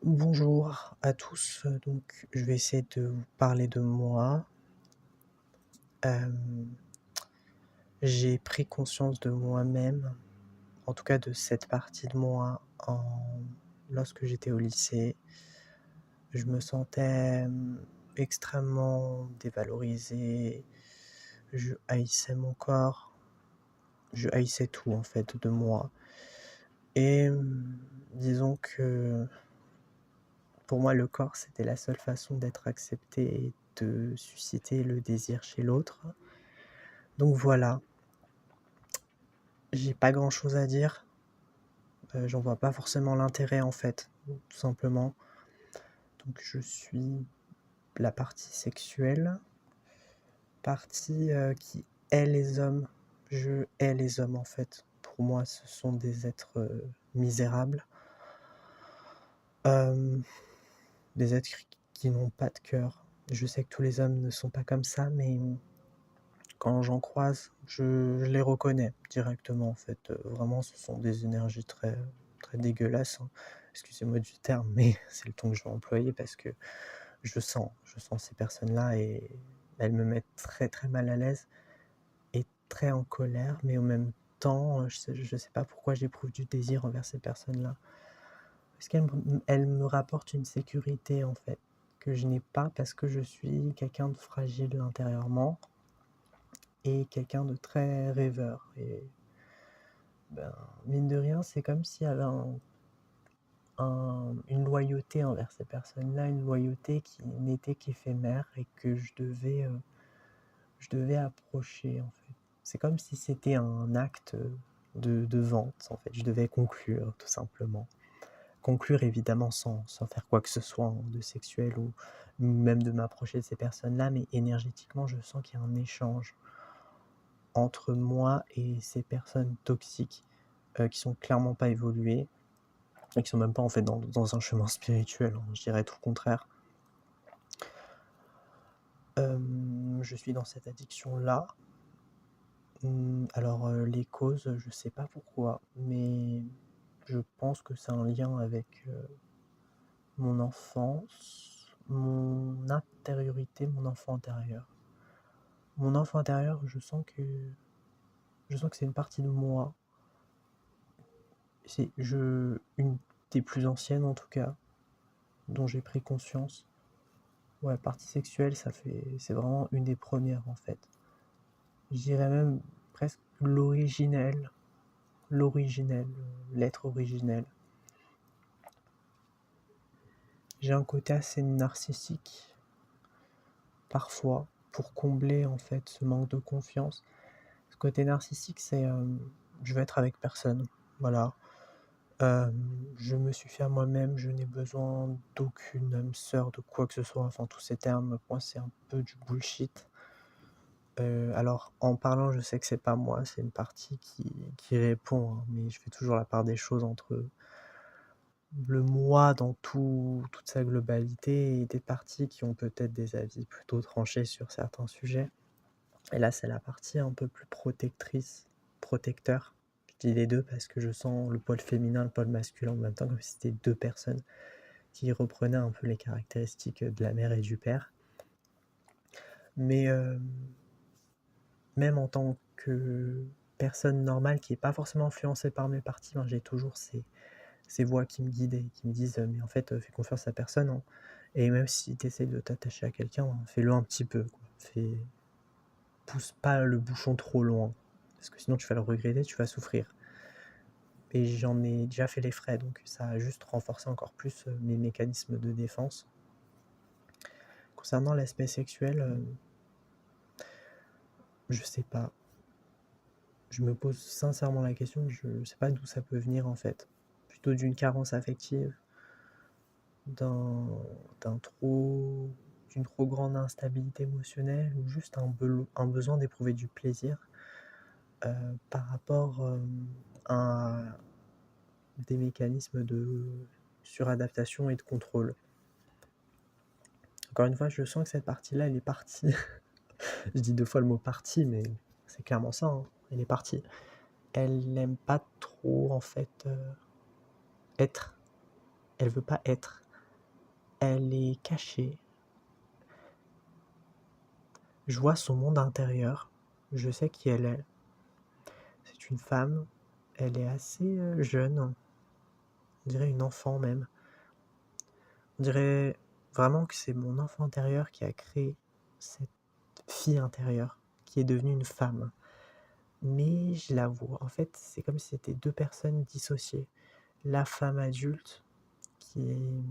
Bonjour à tous, donc je vais essayer de vous parler de moi. Hem, j'ai pris conscience de moi-même, en tout cas de cette partie de moi lorsque j'étais au lycée. Je me sentais, extrêmement dévalorisé, je haïssais mon corps, je haïssais tout en fait de moi et disons que pour moi le corps c'était la seule façon d'être accepté et de susciter le désir chez l'autre. Donc voilà, j'ai pas grand-chose à dire, j'en vois pas forcément l'intérêt en fait, tout simplement. Donc je suis la partie sexuelle, partie, qui hait les hommes. Je hais les hommes en fait. Pour moi, ce sont des êtres, misérables, hem, des êtres qui n'ont pas de cœur. Je sais que tous les hommes ne sont pas comme ça, mais quand j'en croise, je les reconnais directement en fait, vraiment ce sont des énergies très, très dégueulasses, hein. Excusez-moi du terme, mais c'est le ton que je vais employer parce que je sens ces personnes-là et elles me mettent très, très mal à l'aise et très en colère, mais en même temps, je sais pas pourquoi j'éprouve du désir envers ces personnes-là. Parce qu'elles me rapportent une sécurité en fait, que je n'ai pas parce que je suis quelqu'un de fragile intérieurement et quelqu'un de très rêveur et ben, mine de rien, c'est comme s'il y avait une loyauté envers ces personnes-là, une loyauté qui n'était qu'éphémère et que je devais approcher, en fait. C'est comme si c'était un acte de vente, en fait. Je devais conclure, tout simplement. Conclure, évidemment, sans faire quoi que ce soit de sexuel ou même de m'approcher de ces personnes-là, mais énergétiquement, je sens qu'il y a un échange entre moi et ces personnes toxiques qui sont clairement pas évoluées et qui sont même pas en fait dans un chemin spirituel, hein, je dirais tout le contraire. Je suis dans cette addiction-là. Alors, les causes, je sais pas pourquoi, mais je pense que c'est un lien avec, mon enfance, mon intériorité, mon enfant intérieur. Mon enfant intérieur, je sens que c'est une partie de moi. Une des plus anciennes en tout cas, dont j'ai pris conscience. Ouais, partie sexuelle, c'est vraiment une des premières en fait. Je dirais même presque l'originel, l'être originel. J'ai un côté assez narcissique, parfois, pour combler en fait ce manque de confiance. Ce côté narcissique, c'est je veux être avec personne, voilà. Je me suffis à moi-même, je n'ai besoin d'aucune âme sœur, de quoi que ce soit. Enfin, tous ces termes, pour moi, c'est un peu du bullshit. Alors en parlant, je sais que c'est pas moi, c'est une partie qui répond, hein, mais je fais toujours la part des choses entre le moi dans toute sa globalité et des parties qui ont peut-être des avis plutôt tranchés sur certains sujets. Et là, c'est la partie un peu plus protectrice, protecteur. Je dis les deux parce que je sens le pôle féminin, le pôle masculin en même temps, comme si c'était deux personnes qui reprenaient un peu les caractéristiques de la mère et du père. Mais même en tant que personne normale qui n'est pas forcément influencée par mes parties, ben, j'ai toujours ces voix qui me guident et qui me disent mais en fait, fais confiance à personne, hein. Et même si tu essaies de t'attacher à quelqu'un, hein, fais-le un petit peu, quoi. Pousse pas le bouchon trop loin, parce que sinon tu vas le regretter, tu vas souffrir. Et j'en ai déjà fait les frais, donc ça a juste renforcé encore plus mes mécanismes de défense. Concernant l'aspect sexuel, je sais pas. Je me pose sincèrement la question, je sais pas d'où ça peut venir en fait. Plutôt d'une carence affective, d'un d'un trop d'une trop grande instabilité émotionnelle ou juste un besoin d'éprouver du plaisir, par rapport, à des mécanismes de suradaptation et de contrôle. Encore une fois, je sens que cette partie-là, elle est partie. Je dis 2 fois le mot partie, mais c'est clairement ça, hein, elle est partie. Elle n'aime pas trop en fait, être. Elle veut pas être. elle est cachée. Je vois son monde intérieur. Je sais qui elle est. C'est une femme. Elle est assez jeune. On dirait une enfant même. On dirait vraiment que c'est mon enfant intérieur qui a créé cette fille intérieure qui est devenue une femme. Mais je la vois. En fait, c'est comme si c'était deux personnes dissociées. La femme adulte qui,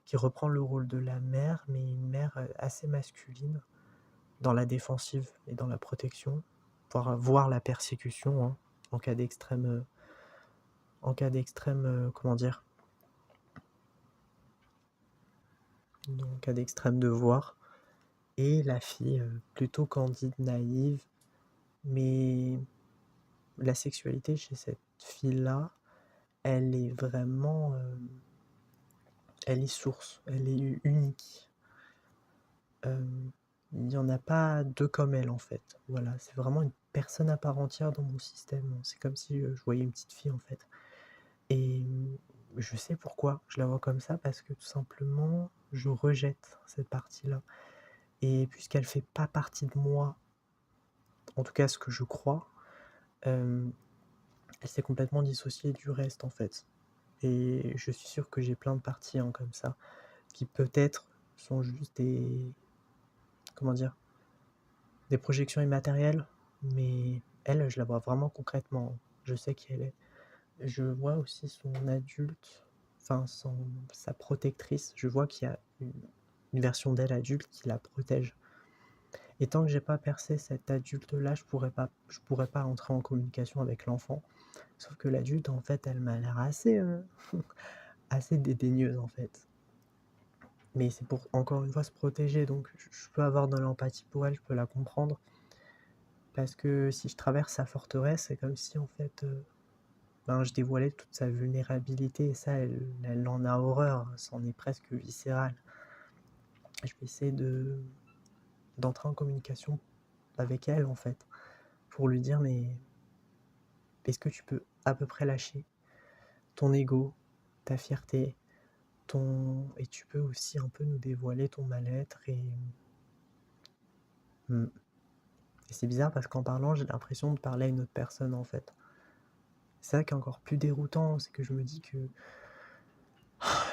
qui reprend le rôle de la mère, mais une mère assez masculine, dans la défensive et dans la protection, pour voir la persécution hein, en cas d'extrême, comment dire, en cas d'extrême devoir. Et la fille, plutôt candide, naïve, mais la sexualité chez cette fille-là, elle est vraiment, elle est source, elle est unique. Il n'y en a pas deux comme elle en fait. Voilà, c'est vraiment une personne à part entière dans mon système. C'est comme si je voyais une petite fille en fait. Et je sais pourquoi je la vois comme ça, parce que tout simplement, je rejette cette partie-là. Et puisqu'elle fait pas partie de moi, en tout cas ce que je crois, elle s'est complètement dissociée du reste en fait. Et je suis sûr que j'ai plein de parties hein, comme ça, qui peut-être sont juste des, comment dire, des projections immatérielles, mais elle, je la vois vraiment concrètement. Je sais qui elle est. Je vois aussi son adulte, enfin sa protectrice. Je vois qu'il y a une version d'elle adulte qui la protège. Et tant que j'ai pas percé cet adulte-là, je pourrais pas entrer en communication avec l'enfant. Sauf que l'adulte, en fait, elle m'a l'air assez, assez dédaigneuse, en fait. Mais c'est pour, encore une fois, se protéger. Donc, je peux avoir de l'empathie pour elle, je peux la comprendre. Parce que si je traverse sa forteresse, c'est comme si, en fait, ben, je dévoilais toute sa vulnérabilité. Et ça, elle en a horreur. C'en est presque viscéral. Je vais essayer d'entrer en communication avec elle, en fait. Pour lui dire, mais est-ce que tu peux à peu près lâcher ton ego, ta fierté, et tu peux aussi un peu nous dévoiler ton mal-être et c'est bizarre parce qu'en parlant, j'ai l'impression de parler à une autre personne en fait. C'est ça qui est encore plus déroutant, c'est que je me dis que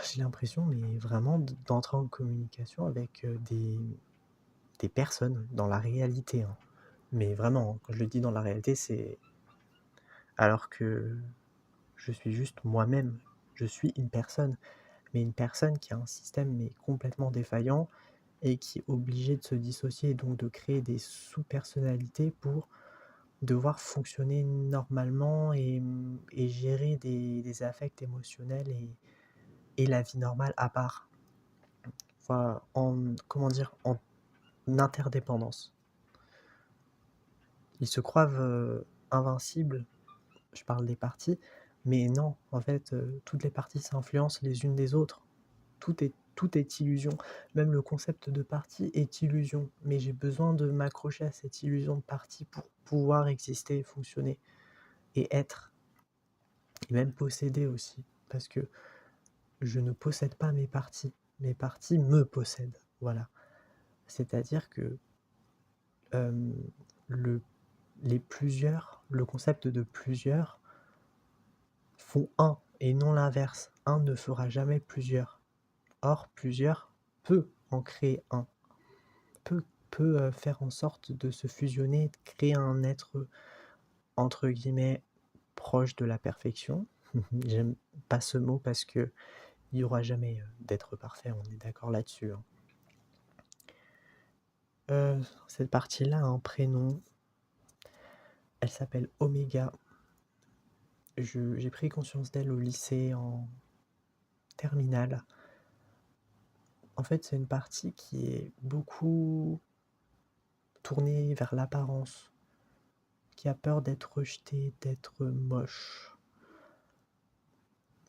j'ai l'impression, mais vraiment, d'entrer en communication avec des personnes dans la réalité. Hein. Mais vraiment, quand je le dis dans la réalité, c'est alors que je suis juste moi-même. Je suis une personne, mais une personne qui a un système mais complètement défaillant et qui est obligée de se dissocier et donc de créer des sous-personnalités pour devoir fonctionner normalement et gérer des affects émotionnels et la vie normale à part. Enfin, comment dire, en interdépendance. Ils se croient invincibles, je parle des parties, mais non, en fait, toutes les parties s'influencent les unes des autres. Tout est illusion. Même le concept de partie est illusion. Mais j'ai besoin de m'accrocher à cette illusion de partie pour pouvoir exister, fonctionner et être. Et même posséder aussi. Parce que je ne possède pas mes parties. Mes parties me possèdent. Voilà. C'est-à-dire que euh, le, le concept de plusieurs font un et non l'inverse. Un ne fera jamais plusieurs. Or, plusieurs peut en créer un. Peut faire en sorte de se fusionner, de créer un être, entre guillemets, proche de la perfection. J'aime pas ce mot parce que il n'y aura jamais d'être parfait, on est d'accord là-dessus. Hein. Cette partie-là a un prénom, elle s'appelle Oméga. J'ai pris conscience d'elle au lycée en terminale. En fait, c'est une partie qui est beaucoup tournée vers l'apparence, qui a peur d'être rejetée, d'être moche.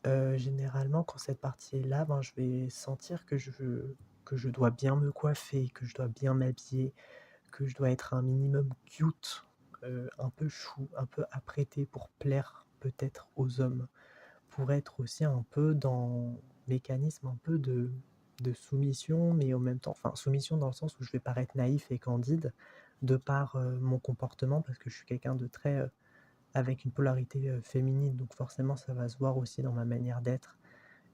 Généralement, quand cette partie est là, ben, je vais sentir que je dois bien me coiffer, que je dois bien m'habiller, que je dois être un minimum cute, un peu chou, un peu apprêté pour plaire peut-être aux hommes, pour être aussi un peu dans mécanisme un peu de soumission, mais en même temps, enfin soumission dans le sens où je vais paraître naïf et candide de par mon comportement, parce que je suis quelqu'un de très avec une polarité féminine, donc forcément ça va se voir aussi dans ma manière d'être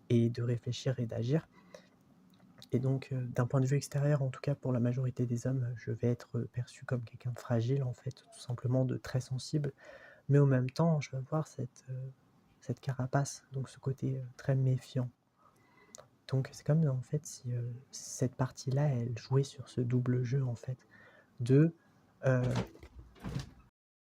et de réfléchir et d'agir. Et donc, d'un point de vue extérieur, en tout cas pour la majorité des hommes, je vais être perçu comme quelqu'un de fragile, en fait, tout simplement de très sensible. Mais en même temps, je vais avoir cette carapace, donc ce côté très méfiant. Donc c'est comme en fait si cette partie-là, elle jouait sur ce double jeu en fait, de